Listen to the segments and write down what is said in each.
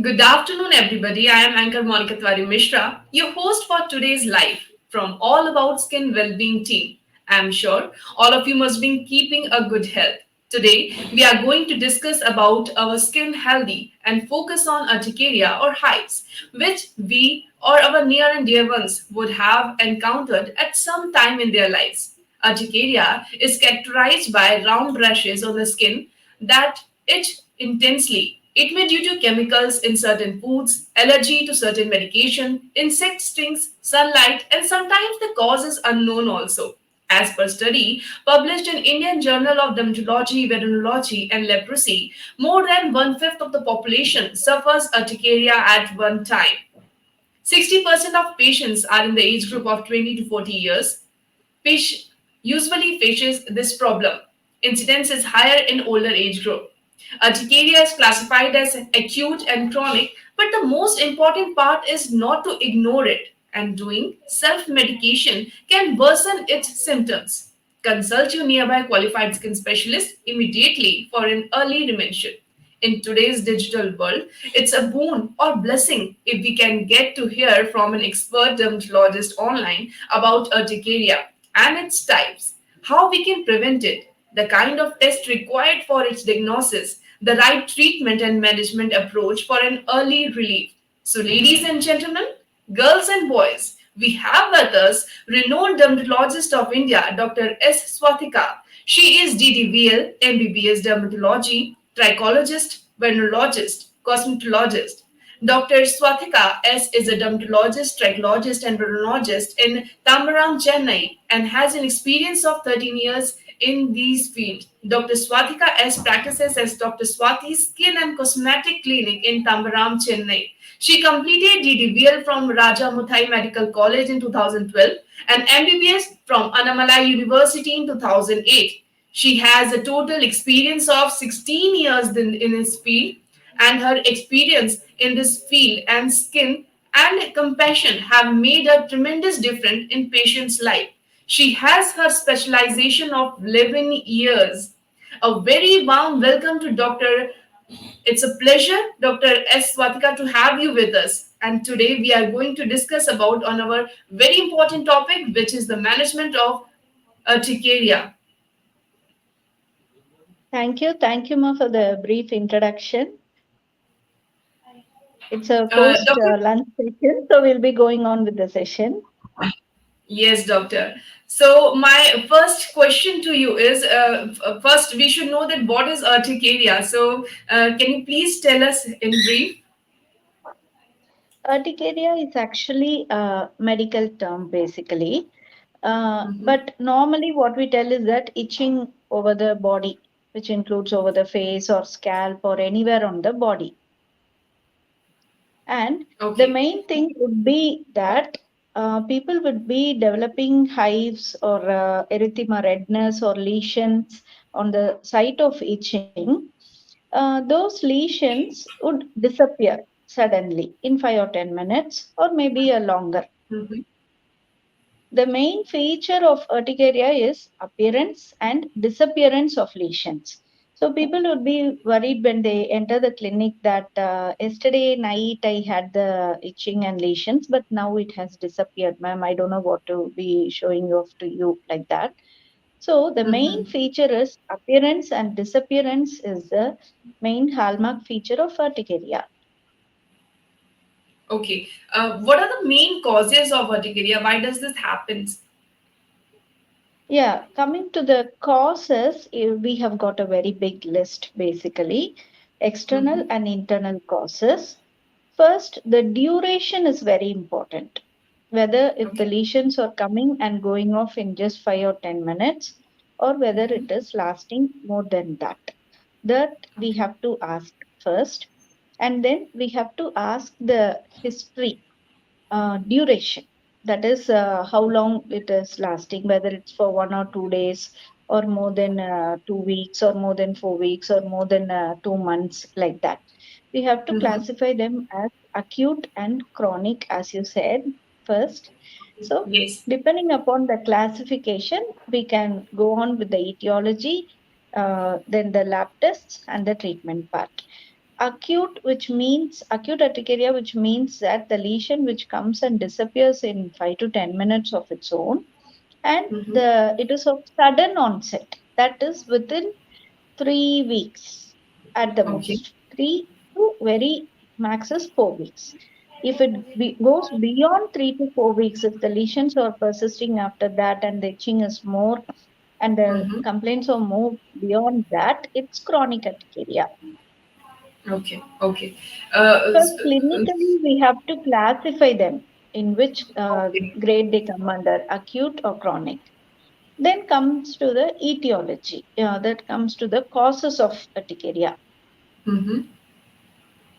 Good afternoon, everybody. I am Anchor Monica Twari Mishra, your host for today's live from All About Skin Wellbeing team. I'm sure all of you must be keeping a good health. Today, we are going to discuss about our skin healthy and focus on urticaria or hives, which we or our near and dear ones would have encountered at some time in their lives. Urticaria is characterized by round rashes on the skin that itch intensely. It may due to chemicals in certain foods, allergy to certain medication, insect stings, sunlight, and sometimes the cause is unknown also. As per study published in Indian Journal of Dermatology, Venereology, and Leprosy, more than one-fifth of the population suffers urticaria at one time. 60% of patients are in the age group of 20 to 40 years. Patient usually faces this problem. Incidence is higher in older age group. Urticaria is classified as acute and chronic, but the most important part is not to ignore it, and doing self-medication can worsen its symptoms. Consult your nearby qualified skin specialist immediately for an early intervention. In today's digital world, it's a boon or blessing if we can get to hear from an expert dermatologist online about urticaria and its types, how we can prevent it, the kind of test required for its diagnosis, the right treatment and management approach for an early relief. So, ladies and gentlemen, girls and boys, we have with us renowned dermatologist of India, Dr. S. Swathika. She is DDVL, MBBS dermatology, trichologist, venereologist, cosmetologist. Dr. Swathika S. is a dermatologist, trichologist, and venereologist in Tambaram, Chennai, and has an experience of 13 years in these fields. Dr. Swathika S. practices as Dr. Swathi's Skin and Cosmetic Clinic in Tambaram, Chennai. She completed DDVL from Raja Muthai Medical College in 2012 and MBBS from Annamalai University in 2008. She has a total experience of 16 years in this field, and her experience in this field and skin and compassion have made a tremendous difference in patients' life. She has her specialization of 11 years. A very warm welcome to Dr. It's a pleasure, Dr. S. Swatika, to have you with us. And today we are going to discuss about on our very important topic, which is the management of urticaria. Thank you, Ma, for the brief introduction. It's a post Doctor, lunch session, so we'll be going on with the session. yes, doctor. So my first question to you is, first we should know that what is urticaria. So can you please tell us in brief? Urticaria is actually a medical term, basically. Mhm. But normally, what we tell is that itching over the body, which includes over the face or scalp or anywhere on the body. And the Okay. main thing would be that people would be developing hives or erythema redness or lesions on the site of itching. Those lesions would disappear suddenly in 5 or 10 minutes or maybe a longer. Mhm. The main feature of urticaria is appearance and disappearance of lesions. So people would be worried when they enter the clinic that yesterday night I had the itching and lesions, but now it has disappeared, ma'am. I don't know what to be showing off to you like that. So the main Mhm. feature is appearance and disappearance is the main hallmark feature of urticaria. Okay. What are the main causes of urticaria? Why does this happen? Yeah, coming to the causes, we have got a very big list basically, external Mhm. and internal causes. First, the duration is very important. Whether if the Okay. lesions are coming and going off in just 5 or 10 minutes, or whether it Mhm. is lasting more than that. That we Okay. have to ask first. And then we have to ask the history duration. That is how long it is lasting, whether it's for 1 or 2 days, or more than 2 weeks, or more than 4 weeks, or more than 2 months, like that. We have to Mhm. classify them as acute and chronic, as you said first. So, Yes. depending upon the classification, we can go on with the etiology, then the lab tests, and the treatment part. acute urticaria, which means that the lesion which comes and disappears in 5 to 10 minutes of its own, and Mm-hmm. the it is of sudden onset, that is within 3 weeks at the Okay. most, 3 to very max is 4 weeks. If it goes beyond 3 to 4 weeks, if the lesions are persisting after that and the itching is more and the Mm-hmm. complaints are more beyond that, it's chronic urticaria. Okay. Okay. Because clinically, we have to classify them in which Okay. grade they come under, acute or chronic. Then comes to the etiology, that comes to the causes of urticaria. Mm-hmm.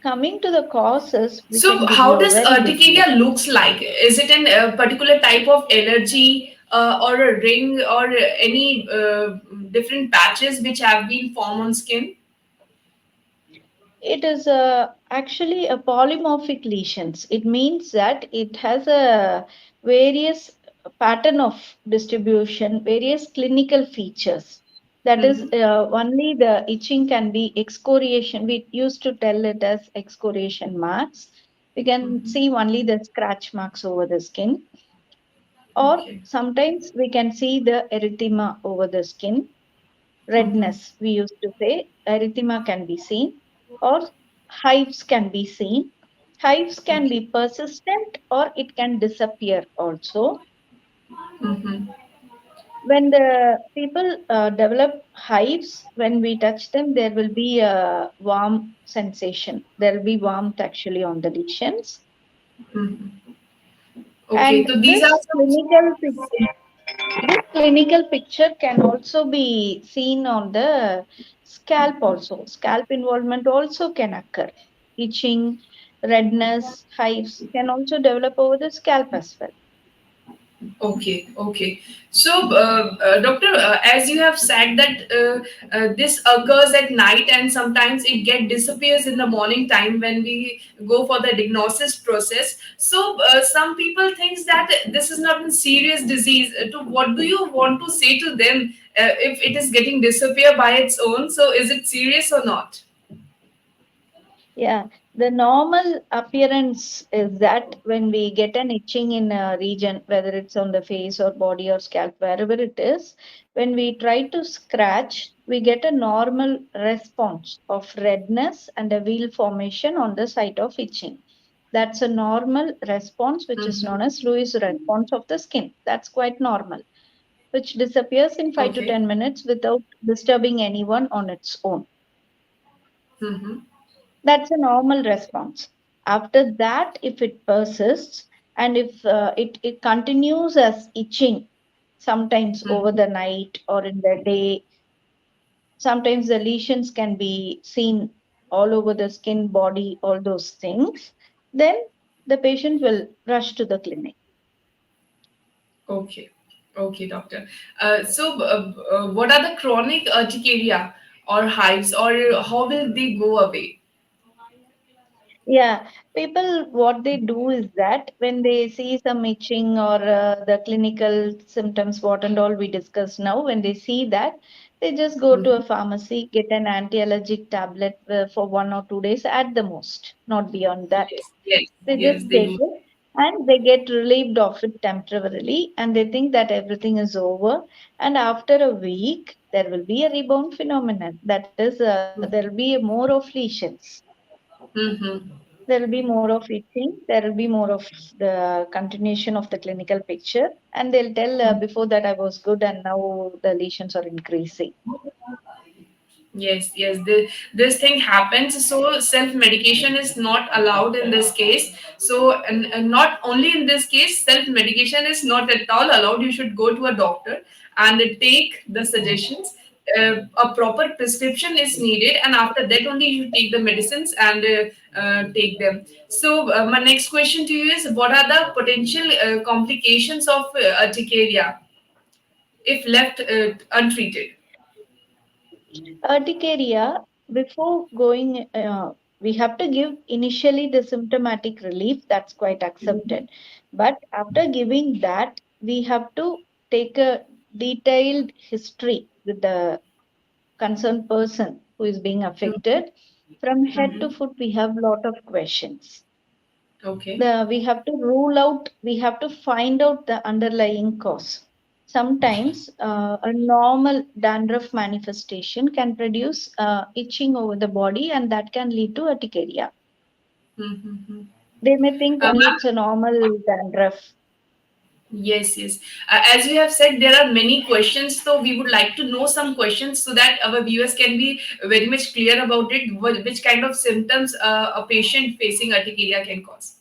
Coming to the causes, we can So, give how you a does very big list. urticaria looks like? Is it in a particular type of allergy, or a ring, or any different patches which have been formed on skin? It is actually a polymorphic lesions. It means that it has a various pattern of distribution, various clinical features. That is, Mm-hmm. only the itching can be excoriation. We used to tell it as excoriation marks. We can Mm-hmm. see only the scratch marks over the skin, or Okay. sometimes we can see the erythema over the skin. Mm-hmm. Redness, we used to say, erythema can be seen, or hives can be seen. Hives can Okay. be persistent or it can disappear also. Mm-hmm. When the people develop hives, when we touch them, there will be a warm sensation. There will be warmth actually on the lesions. Mm-hmm. Okay. And So these are some. this clinical picture can also be seen on the scalp also. Scalp involvement also can occur. Itching, redness, hives can also develop over the scalp as well. Okay, okay. So, doctor, as you have said that this occurs at night and sometimes it get disappears in the morning time when we go for the diagnosis process. So, some people thinks that this is not a serious disease. To what do you want to say to them if it is getting disappear by its own? So, is it serious or not? Yeah, the normal appearance is that when we get an itching in a region, whether it's on the face or body or scalp, wherever it is, when we try to scratch, we get a normal response of redness and a wheal formation on the site of itching. That's a normal response, which is Mm-hmm. known as Lewis response of the skin. That's quite normal, which disappears in 5 to Okay. 10 minutes without disturbing anyone on its own. Mm-hmm. That's a normal response. After that, if it persists and if it continues as itching, sometimes over the night or in the day, sometimes the lesions can be seen all over the skin, body, all those things, then the patient will rush to the clinic. Okay, okay, doctor. What are the chronic urticaria or hives, or how will they go away? Yeah, people, what they do is that when they see some itching or the clinical symptoms, what and all we discuss now, when they see that, they just go to a Mhm. pharmacy, get an anti-allergic tablet for 1 or 2 days at the most, not beyond that. Yes, yes, They just yes. They take do. it and they get relieved of it temporarily and they think that everything is over. And after a week, there will be a rebound phenomenon. That is, there will be more of lesions. Mm-hmm. There will be more of itching, there will be more of the continuation of the clinical picture, and they'll tell before that I was good and now the lesions are increasing. Yes, yes. This thing happens. So self medication is not allowed in this case. So and not only in this case, self medication is not at all allowed. You should go to a doctor and take the suggestions. A proper prescription is needed, and after that only you should take the medicines and take them. So my next question to you is: what are the potential complications of urticaria if left untreated? Urticaria, before going, we have to give initially the symptomatic relief, that's quite accepted. But after giving that, we have to take a detailed history with the concerned person who is being affected. From head to Mm-hmm. foot, we have lot of questions. Okay. We have to rule out, we have to find out the underlying cause. Sometimes a normal dandruff manifestation can produce itching over the body, and that can lead to urticaria. Mm-hmm. They may think only Ma'am, it's a normal dandruff. yes, yes. As you have said, there are many questions, so we would like to know some questions so that our viewers can be very much clear about it, which kind of symptoms a patient facing urticaria can cause.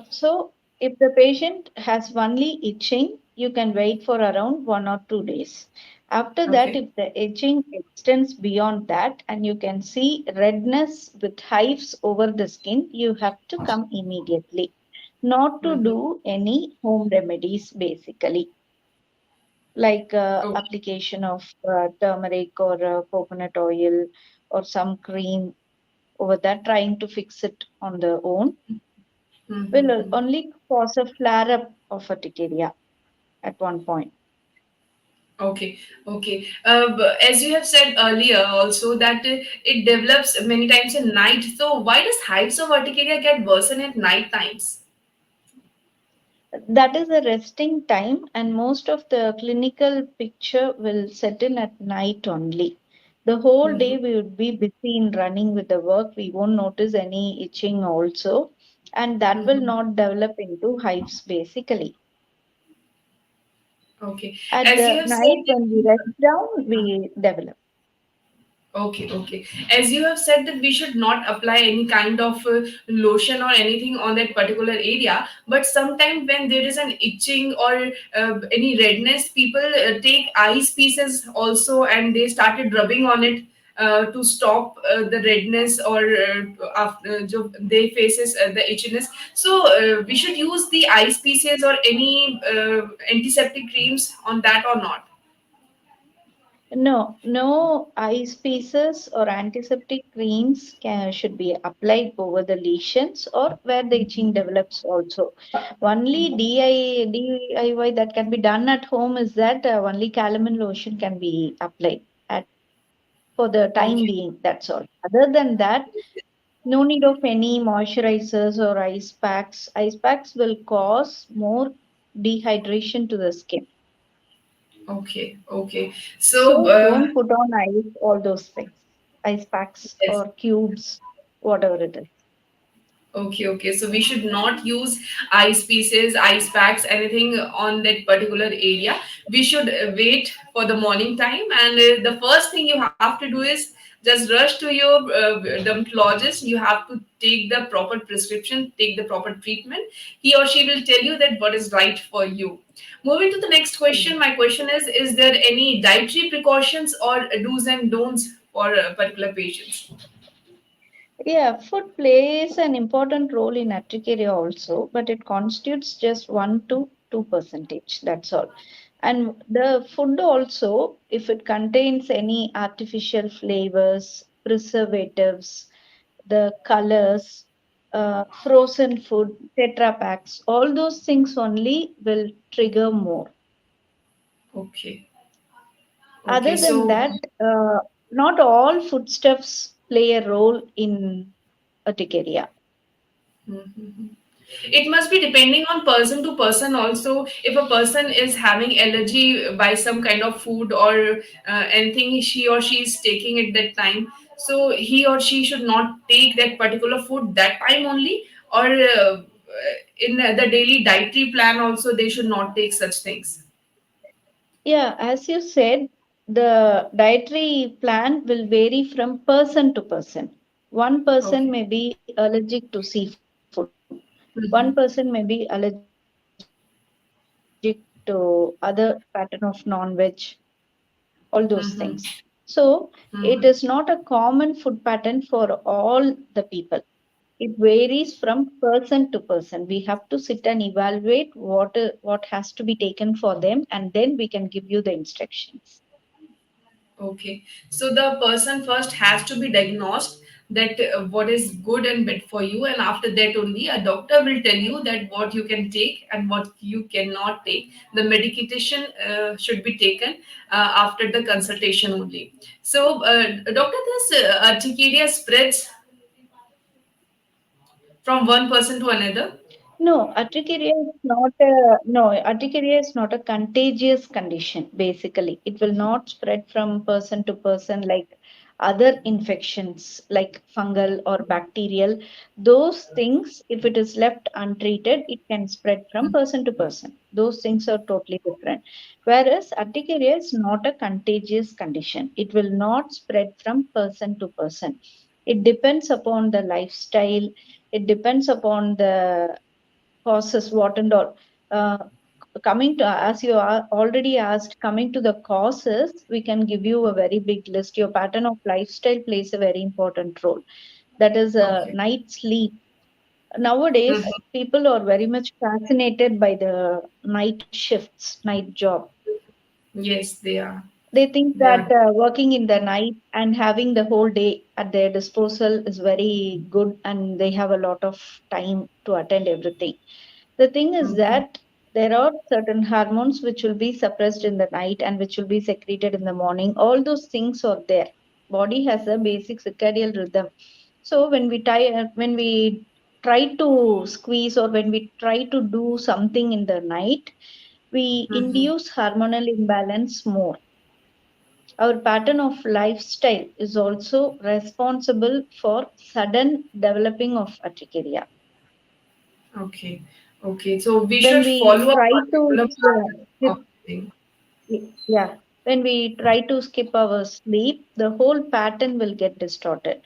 So, if the patient has only itching, you can wait for around 1 or 2 days. After that, Okay. if the itching extends beyond that and you can see redness with hives over the skin, you have to come immediately. Not to Mm-hmm. do any home remedies basically, like Okay. application of turmeric or coconut oil or some cream over that, trying to fix it on their own will Mm-hmm. only cause a flare up of urticaria at one point. Okay, okay. As you have said earlier, also that it develops many times in night. So why does hives of urticaria get worsen at night times? That is a resting time, and most of the clinical picture will set in at night only. The whole Mm-hmm. day we would be busy in running with the work. We won't notice any itching also, and that will Mm-hmm. not develop into hives basically. Okay. At As you the have said, night when we rest down, we develop. okay, okay. As you have said that we should not apply any kind of lotion or anything on that particular area, but sometimes when there is an itching or any redness, people take ice pieces also and they started rubbing on it to stop the redness or after they faces the itchiness. So we should use the ice pieces or any antiseptic creams on that or not. No, no ice pieces or antiseptic creams should be applied over the lesions or where the itching develops also. Only DIY that can be done at home is that only calamine lotion can be applied at for the time Okay. being. That's all. Other than that, no need of any moisturizers or ice packs. Ice packs will cause more dehydration to the skin. Okay, okay. So, So don't put on ice, all those things, ice packs yes. or cubes, whatever it is. Okay, okay. So we should not use ice pieces, ice packs, anything on that particular area. We should wait for the morning time, and the first thing you have to do is just rush to your dermatologist. You have to take the proper prescription, take the proper treatment. He or she will tell you that what is right for you. Moving to the next question, my question is there any dietary precautions or do's and don'ts for particular patients? Yeah, food plays an important role in urticaria also, but it constitutes just 1 to 2 percentage. That's all. And the food also, if it contains any artificial flavors, preservatives, the colors, frozen food, tetra packs, all those things only will trigger more. Okay, okay. Other than So that, not all foodstuffs play a role in urticaria. mhm. It must be depending on person to person also. If a person is having allergy by some kind of food or anything she or she is taking at that time, so he or she should not take that particular food that time only, or in the daily dietary plan also they should not take such things. Yeah, as you said, the dietary plan will vary from person to person. One person Okay. may be allergic to seafood. One person may be Mhm. allergic to other pattern of non-veg, all those things. So it is Mhm. not a common food Mhm. pattern for all the people. It varies from person to person. We have to sit and evaluate what has to be taken for them, and then we can give you the instructions. Okay, so the person first has to be diagnosed. that what is good and bad for you, and after that only a doctor will tell you that what you can take and what you cannot take. The medication should be taken after the consultation only. So doctor, this urticaria spreads from one person to another? Urticaria is not a contagious condition, basically. It will not spread from person to person like other infections like fungal or bacterial. Those things, if it is left untreated, it can spread from person to person. Those things are totally different. Whereas urticaria is not a contagious condition. It will not spread from person to person. It depends upon the lifestyle. It depends upon the causes, what and all. Uh, Coming to, as you are already asked, coming to the causes, we can give you a very big list. Your pattern of lifestyle plays a very important role. That is Okay. night sleep. Nowadays, Mhm. people are very much fascinated by the night shifts, night job. Yes, they are. They think They that are. working in the night and having the whole day at their disposal is very good, and they have a lot of time to attend everything. The thing is Mhm. that there are certain hormones which will be suppressed in the night and which will be secreted in the morning. All those things are there. Body has a basic circadian rhythm. So when we try to squeeze, or when we try to do something in the night, we Mhm. induce hormonal imbalance more. Our pattern of lifestyle is also responsible for sudden developing of urticaria. Okay. Okay. So we When should we follow a try to particular pattern skip, of thing. yeah, when we try to skip our sleep, the whole pattern will get distorted.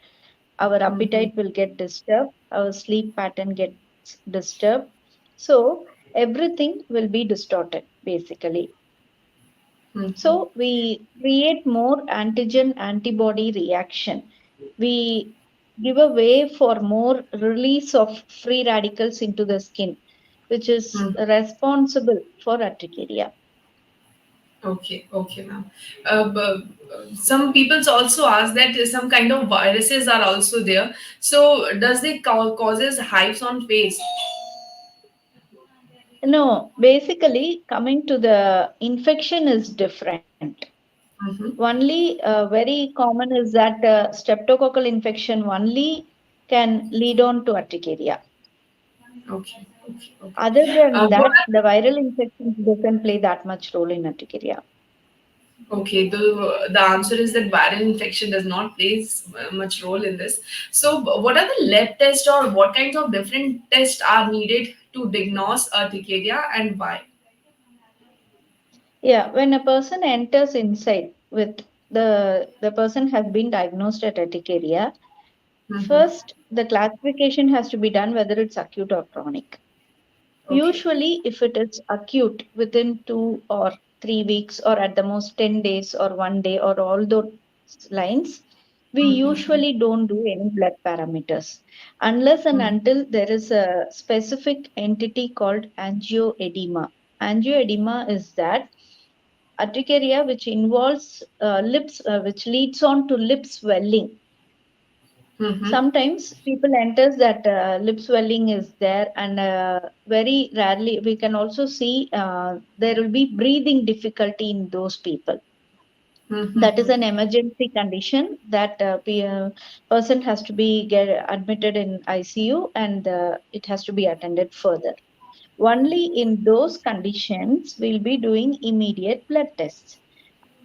Our Mhm. appetite will get disturbed, our sleep pattern gets disturbed. So everything will be distorted basically. Mhm. So we create more antigen antibody reaction. We give a way for more release of free radicals into the skin, which is Mhm. responsible for urticaria. Okay. Okay, ma'am. Some people also ask that some kind of viruses are also there. So does they causes hives on face? No, basically, coming to the infection is different. Mhm. Only very common is that streptococcal infection only can lead on to urticaria. Okay. Okay. Okay. Other than What that, the viral infections doesn't play that much role in urticaria. Okay, the answer is that viral infection does not play much role in this. So, what are the lab tests or what kinds of different tests are needed to diagnose urticaria and why? Yeah, when a person enters inside with the person has been diagnosed at urticaria, Mm-hmm. first the classification has to be done whether it's acute or chronic. Okay. Usually, if it is acute within 2 or 3 weeks, or at the most 10 days or 1 day, or all those lines, we Mm-hmm. usually don't do any blood parameters unless and Mm-hmm. until there is a specific entity called angioedema. Angioedema is that urticaria which involves lips, which leads on to lip swelling. Mm-hmm. Sometimes people enters that lip swelling is there, and very rarely we can also see there will be breathing difficulty in those people. That is Mm-hmm. an emergency condition that person has to be get admitted in ICU, and it has to be attended further. Only in those conditions we'll be doing immediate blood tests.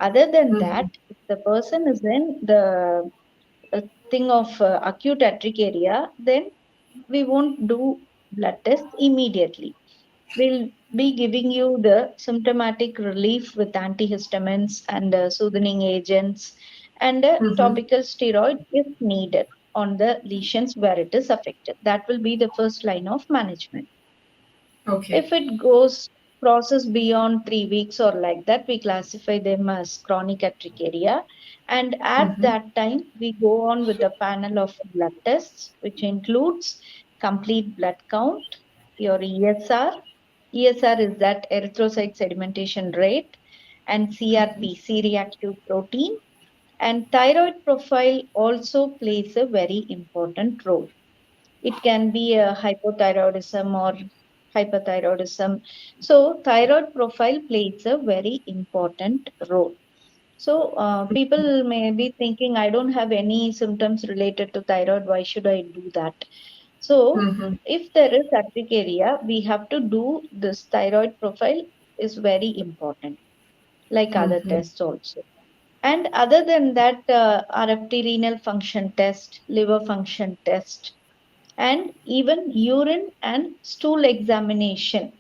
Other than Mm-hmm. that, if the person is in the thing of acute urticaria, then we won't do blood tests immediately. We'll be giving you the symptomatic relief with antihistamines and soothing agents, and Mm-hmm. topical steroid if needed on the lesions where it is affected. That will be the first line of management. Okay. If it goes process beyond 3 weeks or like that, we classify them as chronic urticaria. And at Mm-hmm. that time, we go on with a panel of blood tests, which includes complete blood count, your ESR. ESR is that erythrocyte sedimentation rate, and Mm-hmm. CRP, C reactive protein, And thyroid profile also plays a very important role. It can be a hypothyroidism or hyperthyroidism. So, thyroid profile plays a very important role. So, people may be thinking, I don't have any symptoms related to thyroid. Why should I do that? So, Mm-hmm. if there is urticaria, we have to do this thyroid profile is very important, like other Mm-hmm. tests also. And other than that, RFT renal function test, liver function test, and even urine and stool examination,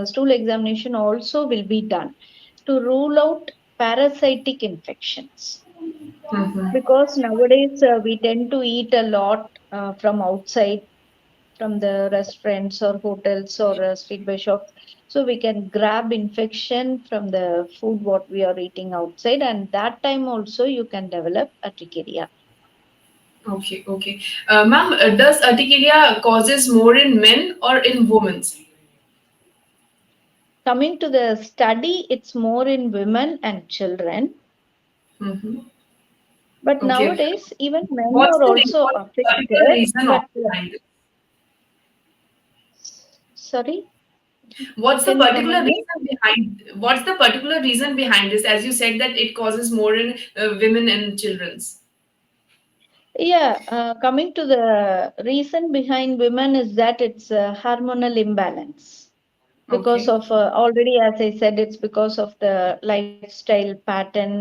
stool examination also will be done to rule out parasitic infections. Mm-hmm. Because nowadays we tend to eat a lot from outside, from the restaurants or hotels or street by shops. So we can grab infection from the food what we are eating outside, and that time also you can develop urticaria. Okay, okay. Ma'am, does urticaria causes more in men or in women? Coming to the study, it's more in women and children, Mm-hmm. but Okay. nowadays even men What's are also what's the particular affected. reason But behind it? sorry, What's the can you come particular again? reason behind? What's the particular reason behind this? As you said that it causes more in women and children's. Yeah, coming to the reason behind women is that it's a hormonal imbalance. Because Okay. of already, as I said, it's because of the lifestyle pattern,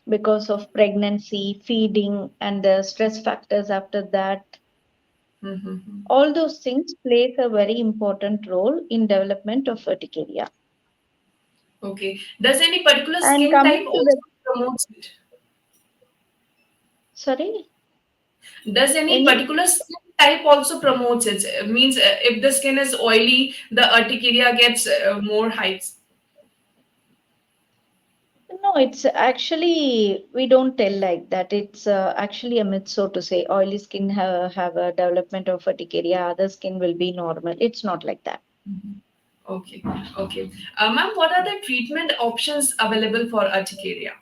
because of pregnancy, feeding, and the stress factors after that. Mm-hmm. All those things plays a very important role in development of urticaria. Okay. Does any particular And skin type coming to the also promotes it? sorry, Does any any particular skin type also promotes it? Means if the skin is oily, the urticaria gets more heights. no, it's actually we don't tell like that. It's actually a myth, so to say. Oily skin have a development of urticaria, other skin will be normal. It's not like that. Okay, okay. Ma'am, what are the treatment options available for urticaria?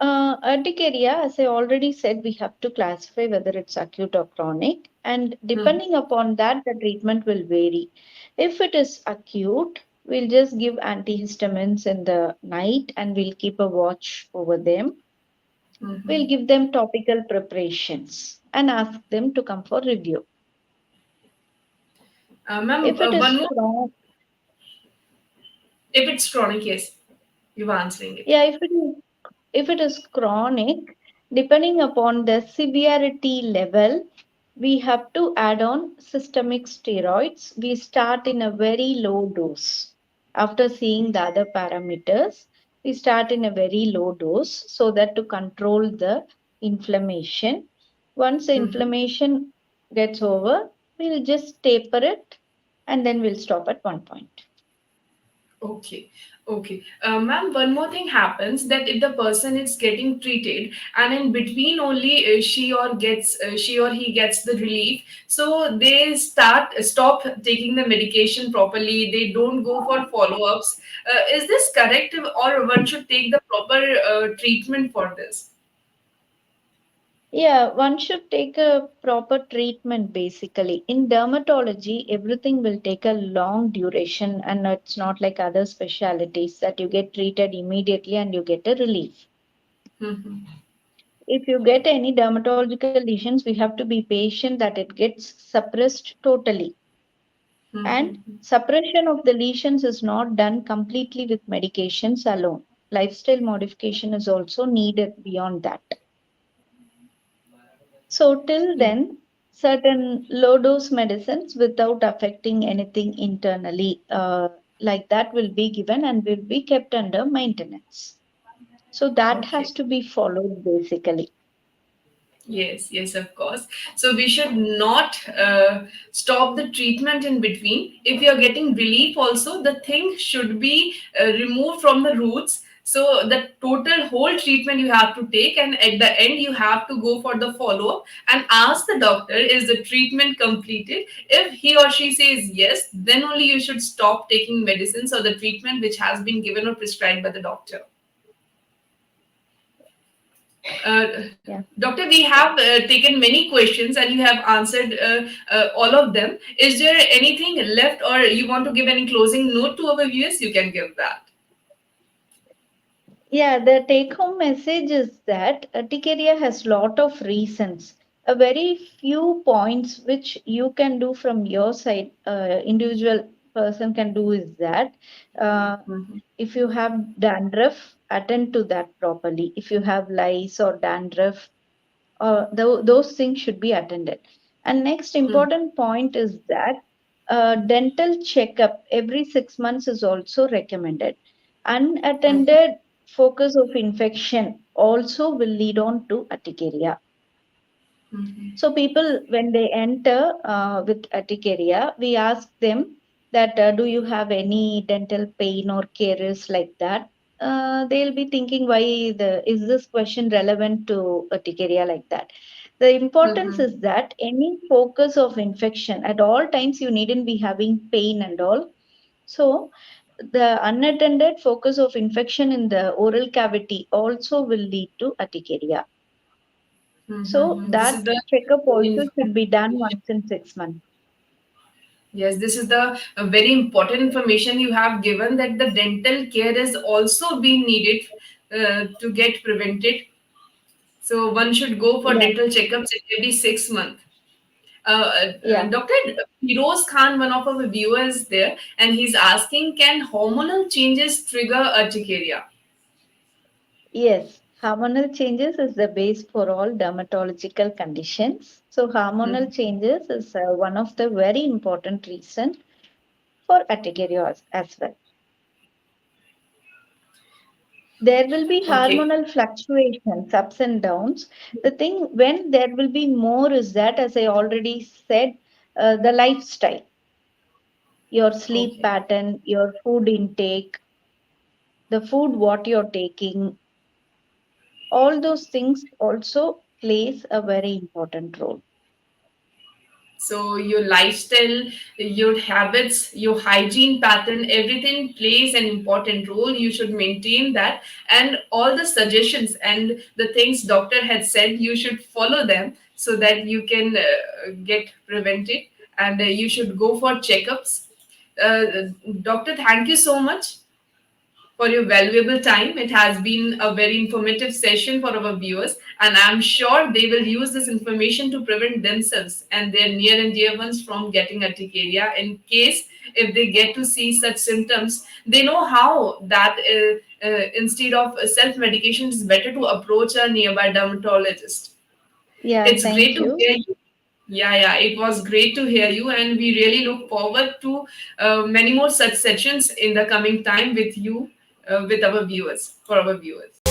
Urticaria, as I already said, we have to classify whether it's acute or chronic, and Hmm. depending upon that, the treatment will vary. If it is acute, we'll just give antihistamines in the night and we'll keep a watch over them. We'll Hmm. give them topical preparations and ask them to come for review. Ma'am, If it one is more. chronic, If it's chronic, yes, you are answering it. yeah, if it is chronic, depending upon the severity level, we have to add on systemic steroids. We start in a very low dose. After seeing the other parameters, we start in a very low dose so that to control the inflammation. Once the Mhm. inflammation gets over, we'll just taper it and then we'll stop at one point. Okay, okay. Ma'am, one more thing happens that if the person is getting treated and in between only she or he gets the relief, so they stop taking the medication properly. They don't go for follow-ups. Is this correct, or one should take the proper treatment for this? Yeah, one should take a proper treatment basically. In dermatology, everything will take a long duration and it's not like other specialties that you get treated immediately and you get a relief. Mhm. If you get any dermatological lesions, we have to be patient that it gets suppressed totally. And Mhm. suppression of the lesions is not done completely with medications alone. Lifestyle modification is also needed beyond that. So, till then, certain low dose medicines without affecting anything internally, like that, will be given and will be kept under maintenance. So, that Okay. has to be followed basically. Yes, yes, of course. So we should not stop the treatment in between. If you're getting relief, also the thing should be removed from the roots. So the total whole treatment you have to take, and at the end you have to go for the follow up and ask the doctor, is the treatment completed? If he or she says yes, then only you should stop taking medicines or the treatment which has been given or prescribed by the doctor. Uh, Yeah. Doctor, we have taken many questions and you have answered all of them. Is there anything left, or you want to give any closing note to our viewers? You can give that. Yeah, the take home message is that urticaria has lot of reasons. A very few points which you can do from your side, individual person can do is that uh, Mhm, if you have dandruff, attend to that properly. If you have lice or dandruff, those things should be attended. And next mhm, important point is that dental checkup every 6 months is also recommended. mhm, Unattended focus of infection also will lead on to urticaria. mhm, So people, when they enter with urticaria, we ask them that do you have any dental pain or caries like that? They'll be thinking why is this question relevant to urticaria like that? The importance mhm, is that any focus of infection at all times you needn't be having pain and all. So the unattended focus of infection in the oral cavity also will lead to urticaria. So mhm. This is that the checkup very also should be done information. once in 6 months. Yes, this is the very important information you have given, that the dental care is also being needed to get prevented. So one should go for Yeah, dental checkups every 6 months. yeah, Dr. Firoz Khan, one of our viewers there, and he's asking, can hormonal changes trigger urticaria? yes. Hormonal changes is the base for all dermatological conditions. So hormonal Mhm. changes is one of the very important reason for urticaria as well. There will be Okay. hormonal fluctuations, ups and downs. The thing when there will be more is that, as I already said, the lifestyle, your sleep Okay. pattern, your food intake, the food what you're taking, all those things also plays a very important role. So your lifestyle, your habits, your hygiene pattern, everything plays an important role. You should maintain that, and all the suggestions and the things doctor had said, you should follow them so that you can get prevented, and you should go for checkups. Doctor, thank you so much for your valuable time. It has been a very informative session for our viewers, and I'm sure they will use this information to prevent themselves and their near and dear ones from getting urticaria. In case if they get to see such symptoms, they know how that instead of self medication, it's better to approach a nearby dermatologist. Yeah, It's great thank to you. hear you. Yeah, yeah, it was great to hear you, and we really look forward to many more such sessions in the coming time with you, with our viewers, for our viewers.